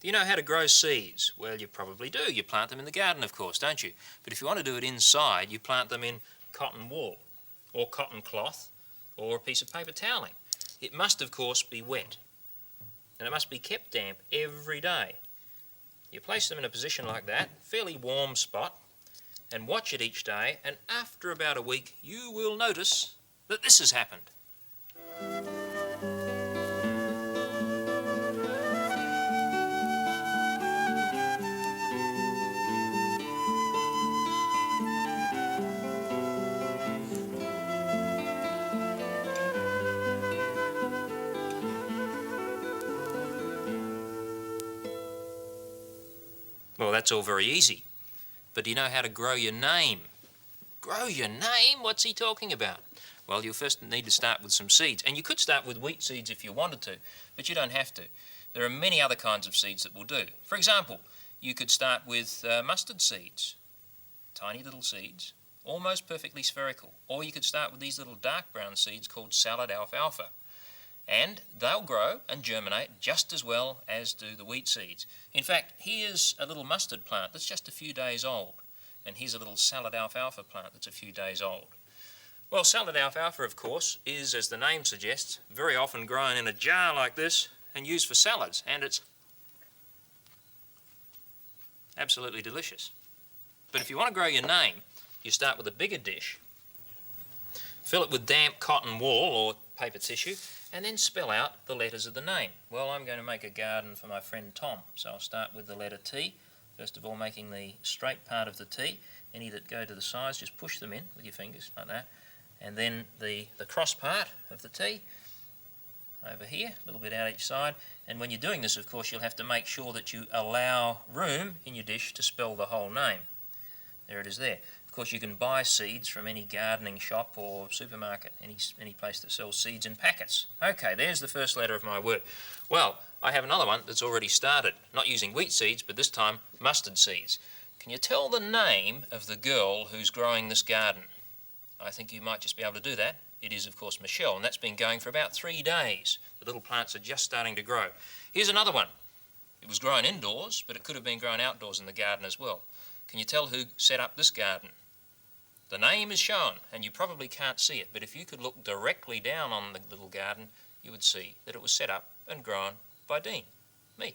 Do you know how to grow seeds? Well, you probably do. You plant them in the garden, of course, don't you? But if you want to do it inside, you plant them in cotton wool or cotton cloth or a piece of paper toweling. It must, of course, be wet, and it must be kept damp every day. You place them in a position like that, fairly warm spot, and watch it each day, and after about a week you will notice that this has happened. Well, that's all very easy, but do you know how to grow your name? Grow your name? What's he talking about? Well, you'll first need to start with some seeds, and you could start with wheat seeds if you wanted to, but you don't have to. There are many other kinds of seeds that will do. For example, you could start with mustard seeds, tiny little seeds, almost perfectly spherical, or you could start with these little dark brown seeds called salad alfalfa. And they'll grow and germinate just as well as do the wheat seeds. In fact, here's a little mustard plant that's just a few days old, and here's a little salad alfalfa plant that's a few days old. Well, salad alfalfa, of course, is, as the name suggests, very often grown in a jar like this and used for salads, and it's absolutely delicious. But if you want to grow your name, you start with a bigger dish, fill it with damp cotton wool or paper tissue, and then spell out the letters of the name. Well, I'm going to make a garden for my friend Tom, so I'll start with the letter T. First of all, making the straight part of the T. Any that go to the sides, just push them in with your fingers like that. And then the cross part of the T over here, a little bit out each side. And when you're doing this, of course, you'll have to make sure that you allow room in your dish to spell the whole name. There it is there. Of course, you can buy seeds from any gardening shop or supermarket, any place that sells seeds in packets. Okay, there's the first letter of my word. Well, I have another one that's already started, not using wheat seeds, but this time mustard seeds. Can you tell the name of the girl who's growing this garden? I think you might just be able to do that. It is, of course, Michelle, and that's been going for about 3 days. The little plants are just starting to grow. Here's another one. It was grown indoors, but it could have been grown outdoors in the garden as well. Can you tell who set up this garden? The name is shown, and you probably can't see it, but if you could look directly down on the little garden, you would see that it was set up and grown by Deane, me.